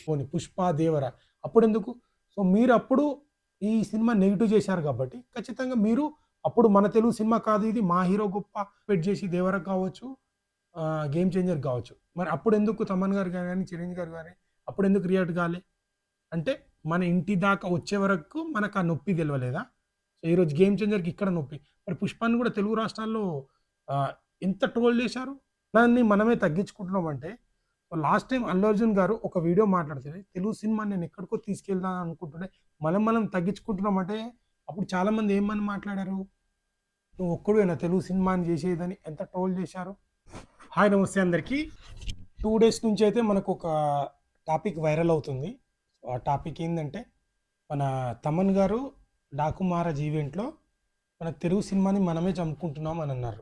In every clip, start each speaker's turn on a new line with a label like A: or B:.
A: పోనీ 'పుష్ప', 'దేవర' అప్పుడెందుకు? సో, మీరప్పుడు ఈ cinema negative చేశారు కాబట్టి, ఖచ్చితంగా మీరు అప్పుడు మన తెలుగు సినిమా కాదు ఇది, మా హీరో గొప్ప ఎక్స్‌పెక్ట్ చేసి 'దేవర' కావచ్చు, 'గేమ్ చేంజర్' కావచ్చు. మరి అప్పుడెందుకు తమన్ గారు గాని, చిరంజీవి గారు గాని అప్పుడెందుకు రియాక్ట్ కాలే? అంటే మన ఇంటి దాకా వచ్చే వరకు మనకు ఆ నొప్పి తెలవలేదా? సో, ఈరోజు 'గేమ్ చేంజర్‌కి' ఇక్కడ నొప్పి. మరి 'పుష్ప'ని కూడా తెలుగు రాష్ట్రాల్లో ఆహ్, ఎంత ట్రోల్ చేశారు? దాన్ని మనమే తగ్గించుకుంటున్నామంటే లాస్ట్ టైమ్ 'అల్లు అర్జున్' గారు ఒక వీడియో మాట్లాడితే తెలుగు సినిమాని నేను ఎక్కడికో తీసుకెళ్దాం అనుకుంటుంటే మనం తగ్గించుకుంటున్నామంటే అప్పుడు చాలామంది ఏమని మాట్లాడారు? నువ్వు ఒక్కడివేనా తెలుగు సినిమాని చేసేదని ఎంత ట్రోల్ చేశారు? హాయ్ నమస్తే అందరికీ. 2 డేస్ నుంచి అయితే మనకు ఒక టాపిక్ వైరల్ అవుతుంది. ఆ టాపిక్ ఏందంటే మన తమన్ గారు 'డాకు మహారాజ్' ఈవెంట్‌లో మన తెలుగు సినిమాని మనమే చంపుకుంటున్నాం అని అన్నారు.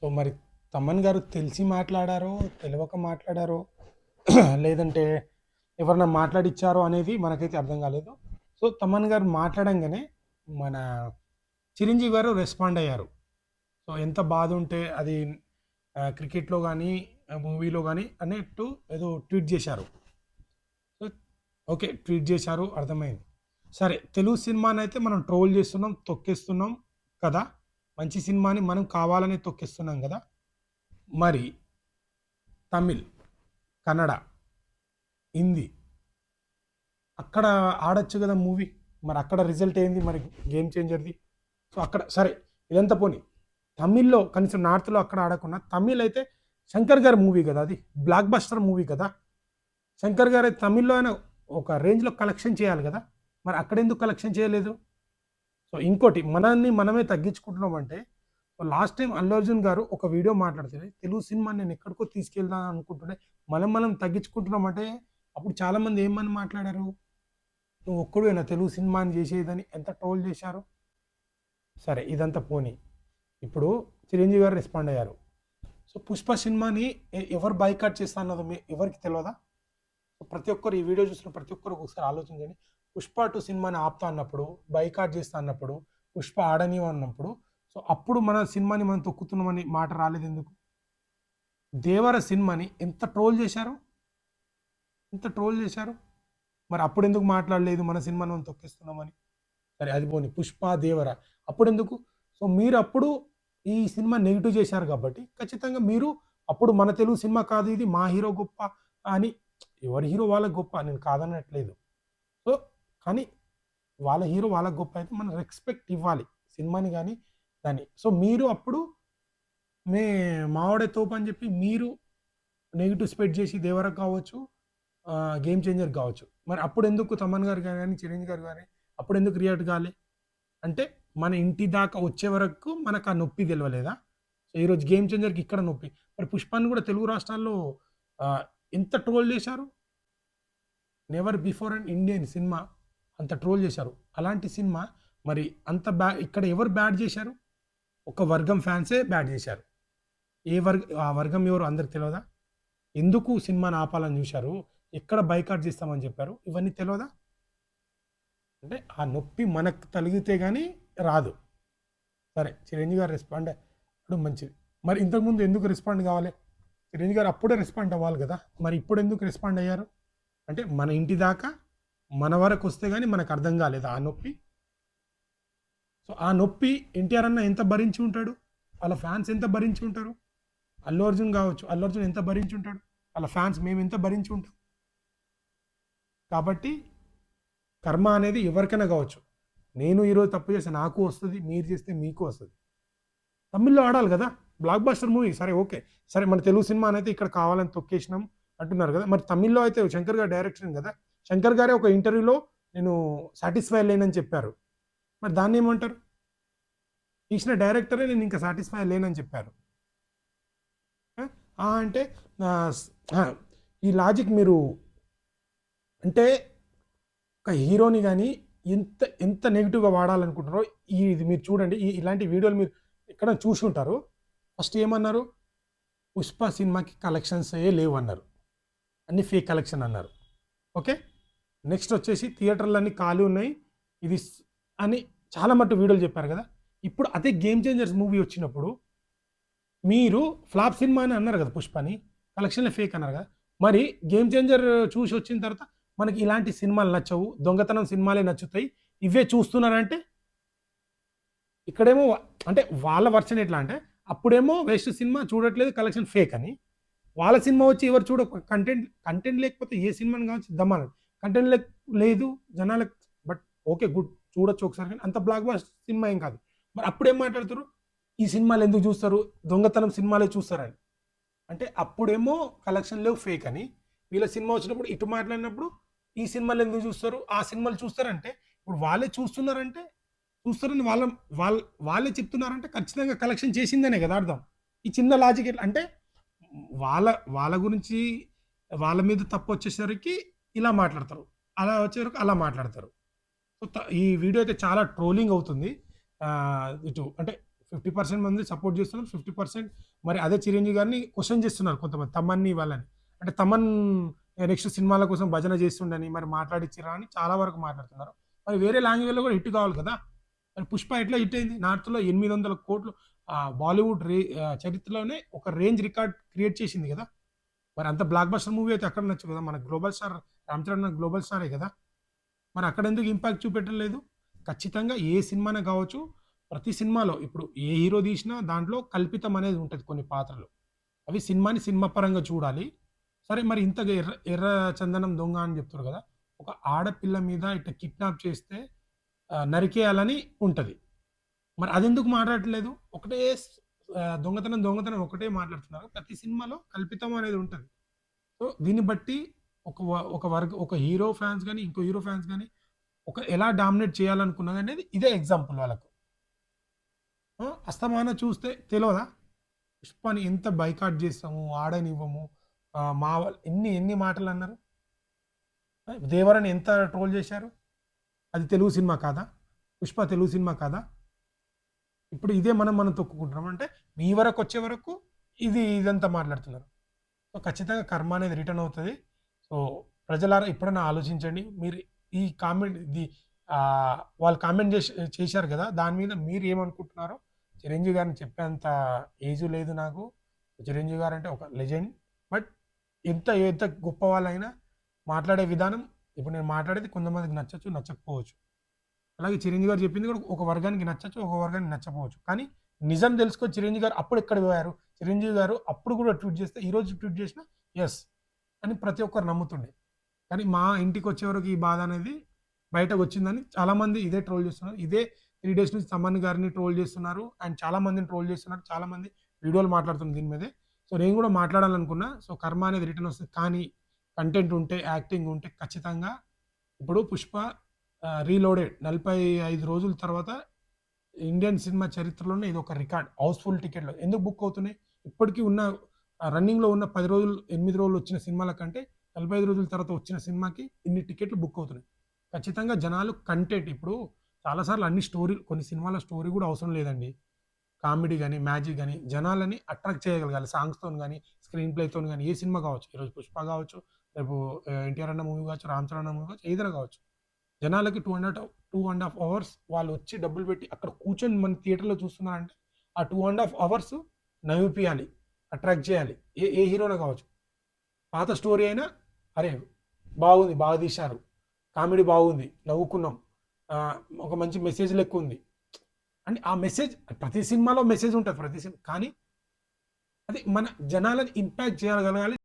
A: సో, మరి తమన్ గారు తెలిసి మాట్లాడారో, తెలవక మాట్లాడారో లేదంటే ఎవరన్నా మాట్లాడిచ్చారో అనేది మనకైతే అర్థం కాలేదు. సో, తమన్ గారు మాట్లాడంగానే మన చిరంజీవి గారు రెస్పాండ్ అయ్యారు. సో, ఎంత బాధుంటే అది క్రికెట్‌లో గానీ, మూవీలో గానీ అన్నట్టు ఏదో ట్వీట్ చేశారు. So, okay. ట్వీట్ చేశారు అర్థమైంది. సరే, తెలుగు సినిమానైతే మనం ట్రోల్ చేస్తున్నాం, తొక్కేస్తున్నాం కదా! మంచి సినిమాని మనం కావాలనే తొక్కేస్తున్నాం గదా! మరి తమిళ్, కన్నడ, హిందీ అక్కడ ఆడొచ్చు గదా మూవీ. మరి అక్కడ రిజల్ట్ ఏంది మరి 'గేమ్ చేంజర్‌ది'? సో, అక్కడ సరే ఇదంతా పోనీ. తమిళ్‌లో కనీసం నార్త్‌లో అక్కడ ఆడకున్నా తమిళ్ అయితే 'శంకర్' గారి మూవీ గదా అది. బ్లాక్ బస్టర్ మూవీ కదా! 'శంకర్' గారు తమిళ్‌లో అయినా ఒక రేంజ్‌లో కలెక్షన్ చేయాలి గదా! మరి అక్కడెందుకు కలెక్షన్ చేయలేదు? సో, ఇంకోటి మనల్ని మనమే తగ్గించుకుంటున్నామంటే లాస్ట్ టైమ్ 'అల్లు అర్జున్' గారు ఒక వీడియో మాట్లాడితే తెలుగు సినిమాని నేను ఎక్కడికో తీసుకెళ్దాం అనుకుంటుంటే మనం తగ్గించుకుంటున్నామంటే అప్పుడు చాలామంది ఏమని మాట్లాడారు? నువ్వు ఒక్కడివేనా తెలుగు సినిమాని చేసేదని ఎంత ట్రోల్ చేశారు? సరే ఇదంతా పోనీ. ఇప్పుడు చిరంజీవి గారు రెస్పాండ్ అయ్యారు. సో, 'పుష్ప' సినిమాని ఎవరు బాయ్‌కాట్ చేస్తా అన్నది ఎవరికీ తెలవదా? సో, ప్రతి ఒక్కరు ఈ వీడియో చూస్తున్న ప్రతి ఒక్కరు ఒకసారి ఆలోచించండి. 'పుష్ప 2' సినిమాని ఆపుతా అన్నప్పుడు, బాయ్‌కాట్ చేస్తా అన్నప్పుడు, 'పుష్ప' ఆడనివ్వు అన్నప్పుడు, సో, అప్పుడు మన సినిమాని మనం తొక్కుతున్నామని మాట రాలేదెందుకు? 'దేవర' సినిమాని ఎంత ట్రోల్ చేశారు? ఎంత ట్రోల్ చేశారు? మరి అప్పుడెందుకు మాట్లాడలేదు మన సినిమాని మనం తొక్కేస్తున్నామని? సరే అది పోనీ 'పుష్ప', 'దేవర' అప్పుడెందుకు? సో, మీరప్పుడు ఈ సినిమా నెగెటివ్ చేశారు కాబట్టి, ఖచ్చితంగా మీరు అప్పుడు మన తెలుగు సినిమా కాదు ఇది, మా హీరో గొప్ప అని ఎవరి హీరో వాళ్ళకి గొప్ప నేను కాదనట్లేదు. సో, కానీ వాళ్ళ హీరో వాళ్ళకి గొప్ప అయితే మనం రెస్పెక్ట్ ఇవ్వాలి సినిమాని గాని, దాన్ని. సో, మీరు అప్పుడు మే మావోడే తోపు అని చెప్పి మీరు నెగెటివ్ స్ప్రెడ్ చేసి 'దేవర' కావచ్చు, 'గేమ్ చేంజర్' కావచ్చు. మరి అప్పుడెందుకు తమన్ గారు గాని, చిరంజీవి గారు గాని అప్పుడెందుకు రియాక్ట్ కాలే? అంటే మన ఇంటి దాకా వచ్చే వరకు మనకు ఆ నొప్పి తెలవలేదా? సో, ఈరోజు 'గేమ్ చేంజర్‌కి' ఇక్కడ నొప్పి. మరి 'పుష్ప'ని కూడా తెలుగు రాష్ట్రాల్లో ఆహ్, ఎంత ట్రోల్ చేశారు? Never before and Indian cinema అంత ట్రోల్ చేశారు. అలాంటి సినిమా మరి అంత ఇక్కడ ఎవరు బ్యాడ్ చేశారు? ఒక వర్గం ఫ్యాన్సే బ్యాడ్ చేశారు. ఆ వర్గం ఎవరో అందరికి తెలవదా? ఎందుకు సినిమాని ఆపాలని చూశారు? ఎక్కడ బైకాట్ చేస్తామని చెప్పారు? ఇవన్నీ తెలవదా? అంటే ఆ నొప్పి మనకు తలిగితే గాని రాదు. సరే, చిరంజీవి గారు రెస్పాండ్ అవ్వడం మంచిది. మరి ఇంతకుముందు ఎందుకు రెస్పాండ్ కావాలి? చిరంజీవి గారు అప్పుడే రెస్పాండ్ అవ్వాలి కదా! మరి ఇప్పుడెందుకు రెస్పాండ్ అయ్యారు? అంటే మన ఇంటి దాకా మన వరకొస్తే గాని మనకు అర్థం కాలేదా ఆ నొప్పి? సో, ఆ నొప్పి ఎన్టీఆర్ అన్న ఎంత భరించి ఉంటాడు? వాళ్ళ ఫ్యాన్స్ ఎంత భరించి ఉంటారు? అల్లు అర్జున్ కావచ్చు. అల్లు అర్జున్ ఎంత భరించి ఉంటాడు? వాళ్ళ ఫ్యాన్స్ మేమెంత భరించి ఉంటాం. కాబట్టి కర్మ అనేది ఎవరికైనా కావచ్చు. నేను ఈరోజు తప్పు చేస్తే నాకు వస్తది. మీరు చేస్తే మీకు వస్తది. తమిళ్‌లో ఆడాలి గదా! బ్లాక్ బస్టర్ మూవీ సరే ఓకే. సరే మన తెలుగు సినిమానైతే ఇక్కడ కావాలని తొక్కేసినాం అంటున్నారు గదా! మరి తమిళ్‌లో అయితే శంకర్ గారి డైరెక్షన్ గదా! శంకర్ గారే ఒక ఇంటర్వ్యూలో నేను సాటిస్ఫై లేనని చెప్పారు. మరి దాన్నేమంటారు? తీసిన డైరెక్టరే నేను ఇంకా సాటిస్ఫై లేనని చెప్పారు. అంటే స్ ఆ! ఈ లాజిక్ మీరు అంటే ఒక హీరోని గాని ఎంత నెగెటివ్‌గా వాడాలనుకుంటున్నారో ఇది మీరు చూడండి. ఇలాంటి వీడియోలు మీరు ఎక్కడైనా చూసి ఉంటారు. ఫస్ట్ ఏమన్నారు? 'పుష్ప' సినిమాకి కలెక్షన్సే లేవన్నారు. అన్నీ ఫేక్ కలెక్షన్ అన్నారు. ఓకే. నెక్స్ట్ వచ్చేసి థియేటర్‌లన్నీ ఖాళీ ఉన్నాయి. ఇది అని చాలా మట్టు వీడియోలు చెప్పారు గదా! ఇప్పుడు అదే 'గేమ్ చేంజర్స్' మూవీ వచ్చినప్పుడు మీరు ఫ్లాప్ సినిమా అని అన్నారు గదా! 'పుష్పని' కలెక్షన్‌లే ఫేక్ అన్నారు గదా! మరి 'గేమ్ చేంజర్' చూసొచ్చిన తర్వాత మనకి ఇలాంటి సినిమాలు నచ్చవు. దొంగతనం సినిమాలే నచ్చుతాయి. ఇవే చూస్తున్నారంటే ఇక్కడేమో అంటే వాళ్ళ వర్షన్ ఎట్లా అంటే అప్పుడేమో వేస్ట్ సినిమా చూడట్లేదు కలెక్షన్ ఫేక్ అని. వాళ్ళ సినిమా వచ్చి ఎవరు కంటెంట్ లేకపోతే ఏ సినిమాని కావచ్చు దమ్మాలని. కంటెంట్ లేదు జనాలకు బట్ ఓకే గుడ్ చూడొచ్చు ఒకసారి కానీ అంత బ్లాక్ బస్టర్ సినిమా ఏం కాదు. మరి అప్పుడేం మాట్లాడుతారు? ఈ సినిమాలు ఎందుకు చూస్తారు? దొంగతనం సినిమాలే చూస్తారని. అంటే అప్పుడేమో కలెక్షన్ లేవు ఫేక్ అని. వీళ్ళ సినిమా వచ్చినప్పుడు ఇటు మాట్లాడినప్పుడు ఈ సినిమాలు ఎందుకు చూస్తారు? ఆ సినిమాలు చూస్తారంటే ఇప్పుడు వాళ్ళే చూస్తున్నారంటే చూస్తారని వాళ్ళే చెప్తున్నారంటే ఖచ్చితంగా కలెక్షన్ చేసిందనే కదా అర్థం. ఈ చిన్న లాజిక్ ఎట్లా అంటే వాళ్ళ వాళ్ళ గురించి వాళ్ళ మీద తప్పు వచ్చేసరికి ఇలా మాట్లాడతారు. అలా వచ్చేవరకు అలా మాట్లాడతారు. సో, ఈ వీడియో అయితే చాలా ట్రోలింగ్ అవుతుంది. ఇటు అంటే 50% మంది సపోర్ట్ చేస్తున్నారు. 50% మరి అదే చిరంజీవి గారిని క్వెషన్ చేస్తున్నారు కొంతమంది. తమన్ని వాళ్ళని. అంటే తమన్ నెక్స్ట్ సినిమాల కోసం భజన చేస్తుండని మరి మాట్లాడిచ్చిరా అని చాలా వరకు మాట్లాడుతున్నారు. మరి వేరే లాంగ్వేజ్‌లో కూడా హిట్ కావాలి కదా! మరి 'పుష్ప' ఎట్లా హిట్ అయింది? నార్త్‌లో 800,00,00,000 బాలీవుడ్ చరిత్రలోనే ఒక రేంజ్ రికార్డ్ క్రియేట్ చేసింది కదా! మరి అంత బ్లాక్ బస్టర్ మూవీ అయితే అక్కడ నచ్చు కదా! మన global star 'Ram Charan' global స్టారే కదా! మరి అక్కడ ఎందుకు ఇంపాక్ట్ చూపెట్టలేదు? ఖచ్చితంగా ఏ సినిమానే కావచ్చు, ప్రతి సినిమాలో ఇప్పుడు ఏ హీరో తీసినా దాంట్లో కల్పితం అనేది ఉంటది కొన్ని పాత్రలు. అవి సినిమాని సినిమా పరంగా చూడాలి. సరే మరి ఇంతగా ఎర్ర ఎర్ర చందనం దొంగ అని చెప్తుర్రు కదా! ఒక ఆడపిల్ల మీద ఇట్లా కిడ్నాప్ చేస్తే నరికేయాలని ఉంటది. మరి అదెందుకు మాట్లాడట్లేదు? ఒకటే దొంగతనం ఒకటే మాట్లాడుతున్నారు. ప్రతి సినిమాలో కల్పితం అనేది ఉంటది. సో, దీన్ని బట్టి ఒక హీరో ఫ్యాన్స్ గాని, ఇంకో హీరో ఫ్యాన్స్ గాని ఎలా డామినేట్ చేయాలనుకున్నదనేది ఇదే ఎగ్జాంపుల్ వాళ్ళకు. అస్తమానం చూస్తే తెలవదా? 'పుష్పని' ఎంత బైకాట్ చేసాము, ఆడనివ్వము. మా వాళ్ళు ఎన్ని మాటలన్నారు. 'దేవరని' ఎంత ట్రోల్ చేశారు. అది తెలుగు సినిమా కాదా? 'పుష్ప' తెలుగు సినిమా కాదా? ఇప్పుడు ఇదే మనం తొక్కుకుంటున్నాం. అంటే మీ వరకొచ్చే వరకు ఇదంతా మాట్లాడుతున్నారు. సో, ఖచ్చితంగా కర్మ అనేది రిటర్న్ అవుతది. సో, ప్రజలారా ఎప్పుడైనా ఆలోచించండి. మీరు ఈ కామెంట్ వాళ్ళు కామెంట్ చేశారు కదా! దాని మీద మీరేమనుకుంటున్నారో చిరంజీవి గారిని చెప్పేంత ఏజు లేదు నాకు. చిరంజీవి గారంటే ఒక లెజెండ్. బట్ ఎంత గొప్ప వాళ్ళైనా మాట్లాడే విధానం ఇప్పుడు నేను మాట్లాడేది కొంతమందికి నచ్చొచ్చు, నచ్చకపోవచ్చు. అలాగే చిరంజీవి గారు చెప్పింది కూడా ఒక వర్గానికి నచ్చొచ్చు, ఒక వర్గానికి నచ్చకపోవచ్చు. కానీ నిజం తెలుసుకొని చిరంజీవి గారు అప్పుడు ఎక్కడికి పోయారు? చిరంజీవి గారు అప్పుడు కూడా ట్వీట్ చేస్తే ఈరోజు ట్వీట్ చేసినా యెస్ అని ప్రతి ఒక్కరు నమ్ముతుండే. కానీ మా ఇంటికొచ్చేవరకు ఈ బాధ అనేది బయటకొచ్చిందని చాలామంది ఇదే ట్రోల్ చేస్తున్నారు. ఇదే 3 డేస్ నుంచి తమన్ గారిని ట్రోల్ చేస్తున్నారు. అండ్ చాలా మందిని ట్రోల్ చేస్తున్నారు. చాలామంది వీడియోలు మాట్లాడుతున్నారు దీని మీదే. సో, నేను కూడా మాట్లాడాలనుకున్నా. సో, కర్మ అనేది రిటర్న్ వస్తది. కానీ కంటెంట్ ఉంటే, యాక్టింగ్ ఉంటే ఖచ్చితంగా ఇప్పుడు 'పుష్ప' రీలోడెడ్ 45 రోజుల తర్వాత ఇండియన్ సినిమా చరిత్రలోనే ఇదొక రికార్డ్. హౌస్‌ఫుల్ టికెట్‌లు ఎందుకు బుక్ అవుతున్నాయి? ఇప్పటికి ఉన్న రన్నింగ్‌లో ఉన్న 10 రోజులు, 8 రోజులు వచ్చిన సినిమాల కంటే 45 రోజుల తర్వాత వచ్చిన సినిమాకి ఇన్ని టికెట్లు బుక్ అవుతున్నాయి. ఖచ్చితంగా జనాలు కంటెంట్ ఇప్పుడు చాలా సార్లు కొన్ని సినిమాల స్టోరీ కూడా అవసరం లేదండి. కామెడీ గాని, మ్యాజిక్ గాని జనాలని అట్రాక్ట్ చేయగలగాలి. సాంగ్స్‌తోని గాని, స్క్రీన్ ప్లేతోని గాని ఏ సినిమా కావచ్చు. ఈరోజు 'పుష్ప' కావచ్చు, రేపు 'ఎన్టీఆర్' అన్న మూవీ కావచ్చు, 'రామ్ చరణ్' అన్న మూవీ కావచ్చు, ఏదైనా కావచ్చు. జనాలకి 2 ½ అవర్స్ వాళ్ళొచ్చి డబ్బులు పెట్టి అక్కడ కూర్చొని మన థియేటర్‌లో చూస్తున్నారంటే, ఆ 2 ½ అవర్స్ నవ్విపియాలి. అట్రాక్ట్ చేయాలి. ఏ హీరోనే కావచ్చు. పాత స్టోరీ అయినా అరే! బాగుంది. బాగా తీశారు. కామెడీ బాగుంది. నవ్వుకున్నాం. ఒక మంచి మెసేజ్ లెక్కుంది. అంటే ఆ మెసేజ్ ప్రతి సినిమాలో మెసేజ్ ఉంటది. కానీ అది మన జనాలని ఇంపాక్ట్ చేయగలగాలి.